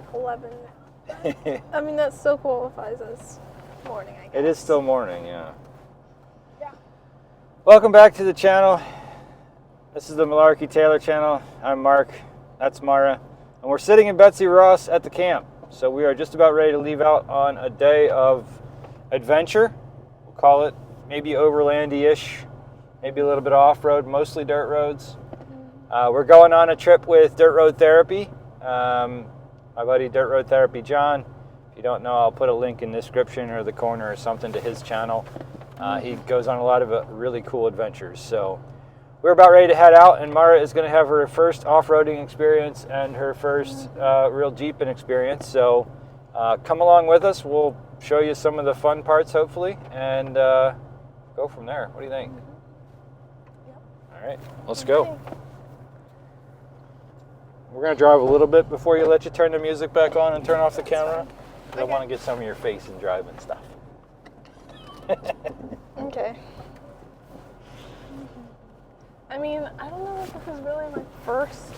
like 11 now. I mean, that still qualifies as morning, I guess. It is still morning, yeah. Yeah. Welcome back to the channel. This is the Malarkey Taylor channel. I'm Mark, that's Mara, and we're sitting in Betsy Ross at the camp. So we are just about ready to leave out on a day of adventure. We'll call it maybe overlandy-ish, maybe a little bit of off-road, mostly dirt roads. We're going on a trip with Dirt Road Therapy. My buddy Dirt Road Therapy John. If you don't know, I'll put a link in the description or the corner or something to his channel. He goes on a lot of really cool adventures. So we're about ready to head out, and Mara is going to have her first off-roading experience and her first real Jeeping experience. So come along with us. We'll show you some of the fun parts, hopefully, and go from there. What do you think? Yep. All right, let's go. We're going to drive a little bit before you let you turn the music back on and turn off the camera. I want to get some of your face and driving stuff. Okay. I mean, I don't know if this is really my first,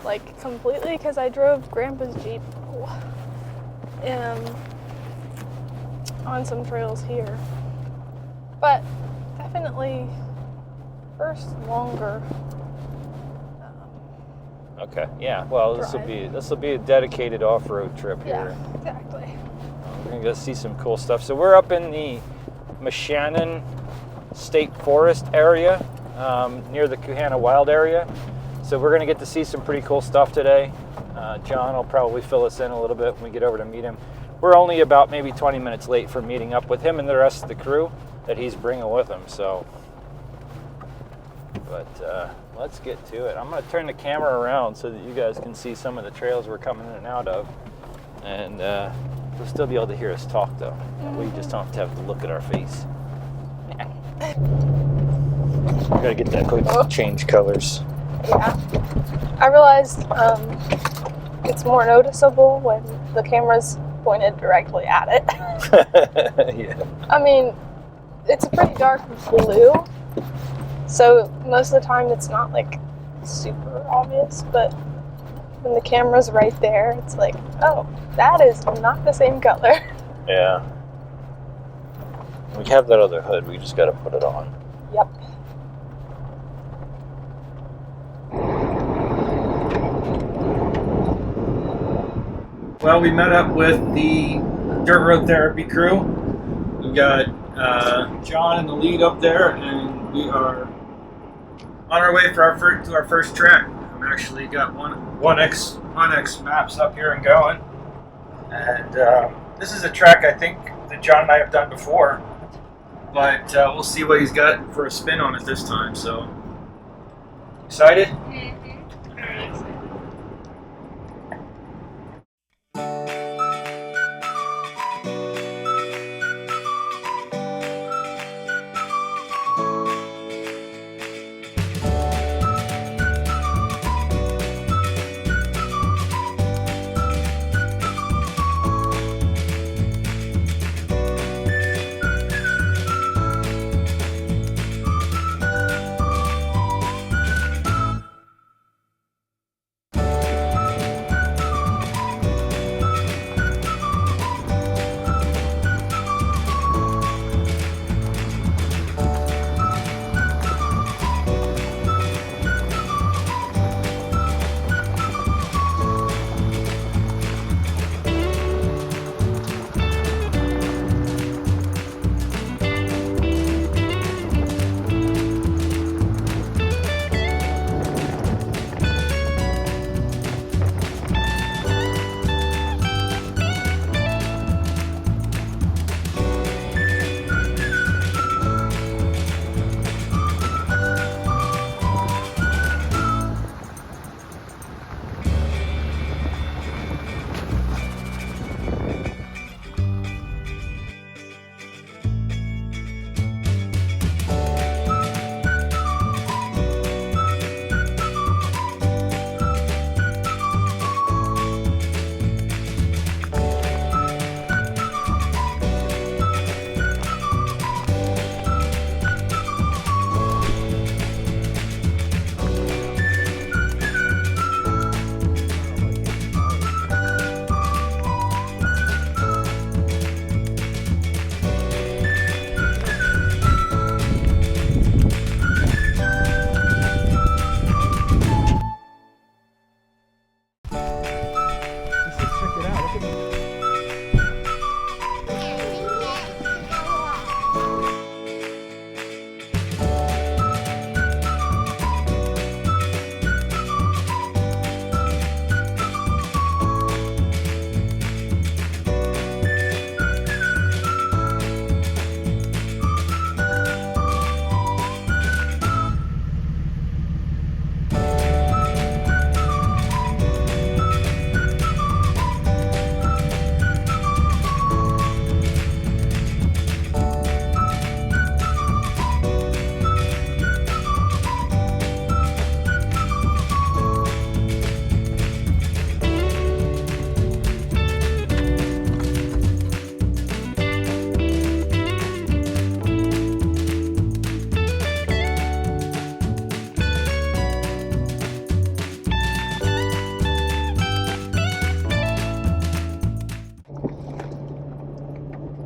like, completely, because I drove Grandpa's Jeep on some trails here. But definitely first longer. Okay. Yeah. Well, this will be a dedicated off-road trip here. Yeah, exactly. We're gonna go see some cool stuff. So we're up in the Meshannon State Forest area, near the Kuhana Wild area. So we're gonna get to see some pretty cool stuff today. John will probably fill us in a little bit when we get over to meet him. We're only about maybe 20 minutes late for meeting up with him and the rest of the crew that he's bringing with him. So, but let's get to it. I'm going to turn the camera around so that you guys can see some of the trails we're coming in and out of. And you'll still be able to hear us talk, though. We just don't have to look at our face. We got to get that quick change colors. Yeah. I realized it's more noticeable when the camera's pointed directly at it. Yeah. I mean, it's a pretty dark blue. So most of the time it's not like super obvious, but when the camera's right there, it's like, oh, that is not the same color. Yeah. We have that other hood, we just got to put it on. Yep. Well, we met up with the Dirt Road Therapy crew. We've got John in the lead up there, and we are on our way to our first trek. I've actually got one X maps up here and going, and this is a trek I think that John and I have done before, but we'll see what he's got for a spin on it this time. So excited? Mm-hmm. Very excited.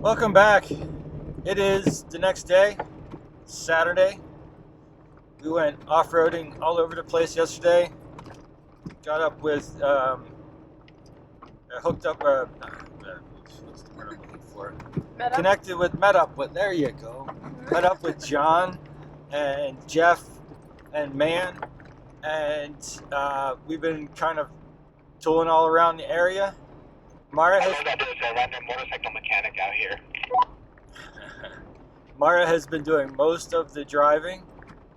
Welcome back. It is the next day, Saturday. We went off-roading all over the place yesterday. Got up with, hooked up, what's the word I'm looking for? Met up with, there you go. Met up with John and Jeff and Man. And we've been kind of tooling all around the area. Mara has... there's a random motorcycle mechanic out here. Mara has been doing most of the driving.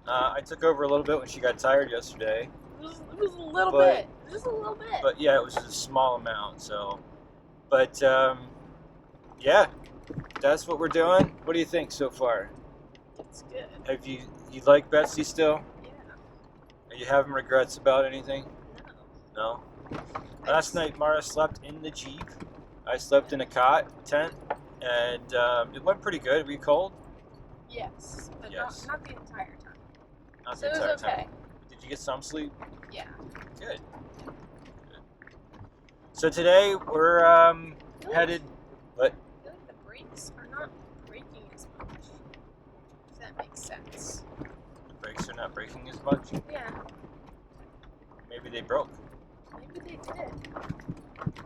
I took over a little bit when she got tired yesterday. It was a little bit. Just a little bit. But yeah, it was just a small amount. So, but yeah, that's what we're doing. What do you think so far? It's good. Have you like Betsy still? Yeah. Are you having regrets about anything? No. No. Last night, Mara slept in the Jeep. I slept in a cot tent, and it went pretty good. Were you cold? Yes, but Yes. Not the entire time. Not So the it entire was okay. time. Did you get some sleep? Yeah. Good. So today we're headed. What? I feel like the brakes are not braking as much. If that makes sense. The brakes are not braking as much. Yeah. Maybe they broke. Maybe they did.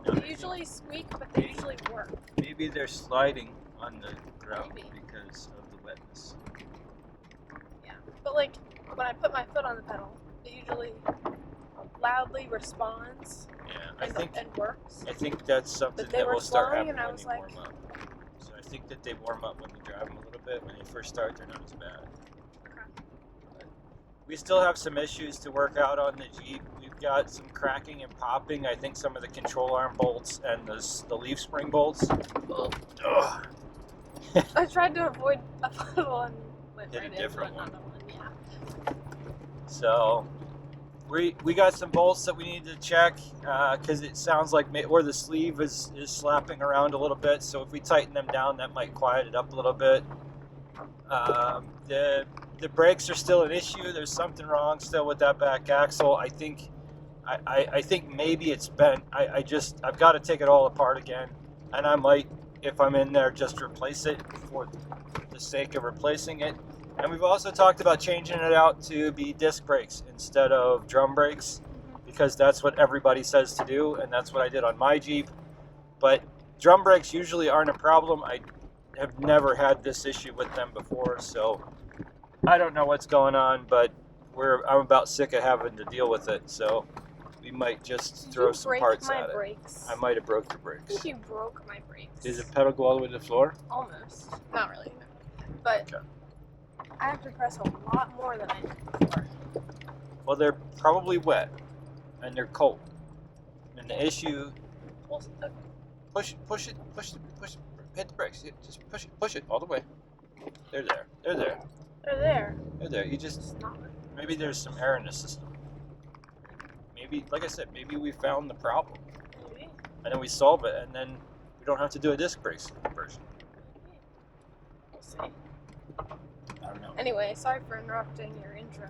No, They usually squeak, but they usually work. maybe they're sliding on the ground Maybe. because of the wetness. Yeah. But like when I put my foot on the pedal, it usually loudly responds Yeah, and works. I think that's something But they that were will start slowing, happening and I when was they like- warm up. So I think that they warm up when they drive them a little bit. When they first start, they're not as bad. Okay. We still have some issues to work out on the Jeep. We've got some cracking and popping. I think some of the control arm bolts and the leaf spring bolts. Ugh. I tried to avoid a puddle and went Hit a right different into one. another one. Yeah. So we got some bolts that we need to check because it sounds like where the sleeve is slapping around a little bit. So if we tighten them down, that might quiet it up a little bit. The brakes are still an issue. There's something wrong still with that back axle. I think maybe it's bent. I've got to take it all apart again, and I might, if I'm in there, just replace it for the sake of replacing it. And we've also talked about changing it out to be disc brakes instead of drum brakes, because that's what everybody says to do, and that's what I did on my Jeep. But drum brakes usually aren't a problem. I have never had this issue with them before, so I don't know what's going on, but I'm about sick of having to deal with it, so we might just throw some parts at it. Brakes. I might have broke the I brakes. think you broke my brakes. Did the pedal go all the way to the floor? Almost. Not really. But Okay. I have to press a lot more than I did before. Well, they're probably wet, and they're cold. And the issue, Well, push it, hit the brakes. Just push it all the way. They're there. they're there. They're there. You just, It's not. maybe there's some air in the system. Maybe, like I said, maybe we found the problem, Maybe. and then we solve it, and then we don't have to do a disc brakes version. We'll see. I don't know. Anyway, sorry for interrupting your intro.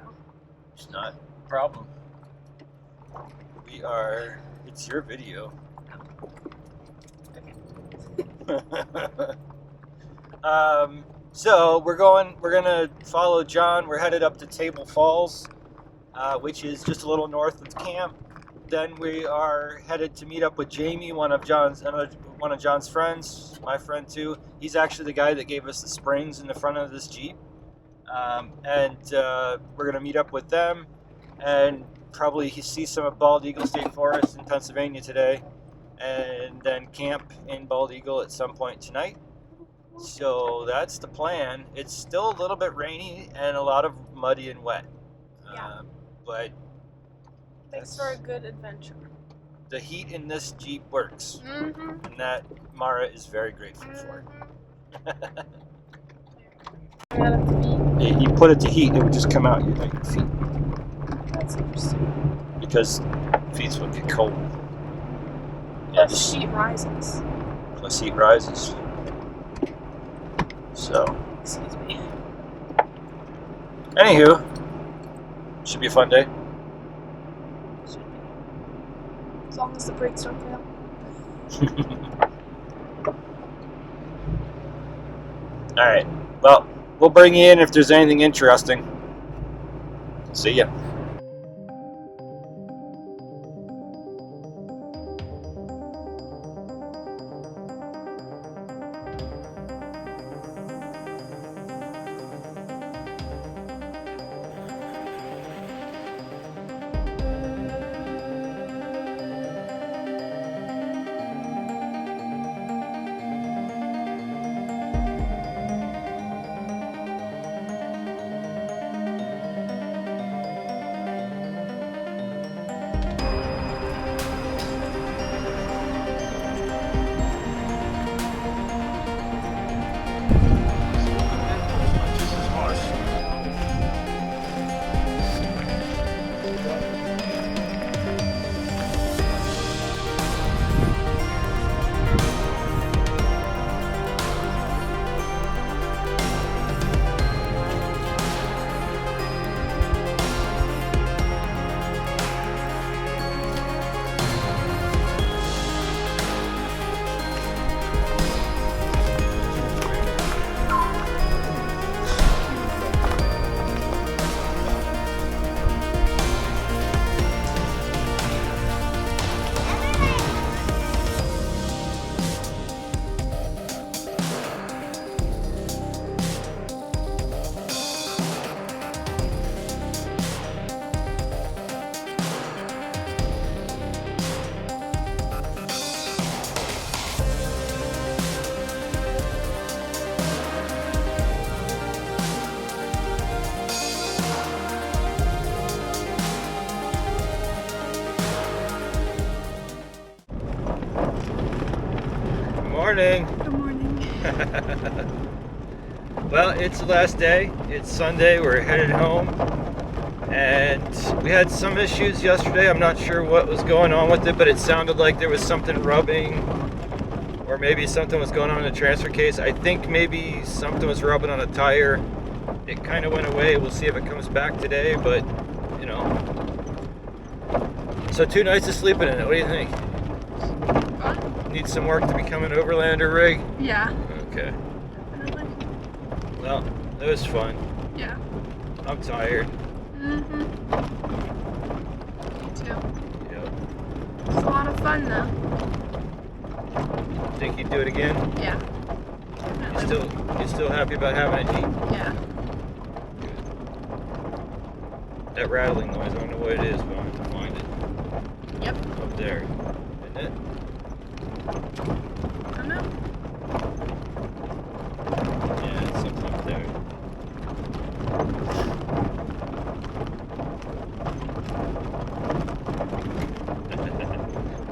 It's not a problem. It's your video. So we're gonna follow John. We're headed up to Table Falls, which is just a little north of the camp. Then we are headed to meet up with Jamie, one of John's friends, my friend too. He's actually the guy that gave us the springs in the front of this Jeep. And we're gonna meet up with them and probably see some of Bald Eagle State Forest in Pennsylvania today, and then camp in Bald Eagle at some point tonight. So that's the plan. It's still a little bit rainy and a lot of muddy and wet. Yeah. But Thanks for a good adventure. the heat in this Jeep works, Mm-hmm. and that Mara is very grateful for. I got it to be. You put it to heat, it would just come out your feet, That's interesting. because feet will get cold. Plus Yes. sheet rises. Plus heat rises. So, Excuse me. anywho, should be a fun day. Should be. As long as the brakes don't fail. All right. Well, we'll bring you in if there's anything interesting. See ya. Morning. Good morning. Well, it's the last day. It's Sunday. We're headed home. And we had some issues yesterday. I'm not sure what was going on with it, but it sounded like there was something rubbing, or maybe something was going on in the transfer case. I think maybe something was rubbing on a tire. It kind of went away. We'll see if it comes back today, but you know. So 2 nights of sleeping in it. What do you think? Need some work to become an overlander rig? Yeah. Okay. Definitely. Well, it was fun. Yeah. I'm tired. Mm-hmm. Me too. Yep. It's a lot of fun though. Think you'd do it again? Yeah. You still happy about having a Jeep? Yeah. That rattling noise, I don't know what it is, but I'm going to find it. Yep. Up there. Isn't it? I don't know. Yeah, it's something up there.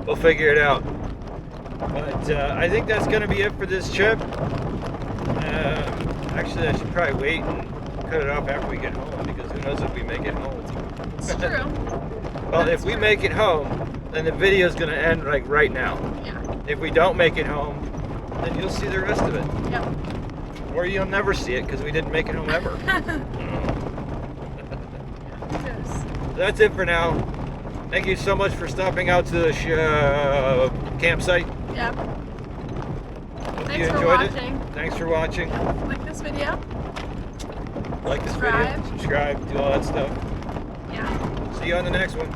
We'll figure it out. But I think that's going to be it for this trip. Actually, I should probably wait and cut it off after we get home, because who knows if we make it home. It's true. Well, if we make it home, then the video is going to end like right now. Yeah. If we don't make it home, then you'll see the rest of it. Yep. Or you'll never see it because we didn't make it home ever. That's it for now. Thank you so much for stopping out to the campsite. Yep. Hope Thanks you for enjoyed watching. it. Thanks for watching. Like this video. Like this Subscribe. video. Subscribe. Do all that stuff. Yeah. See you on the next one.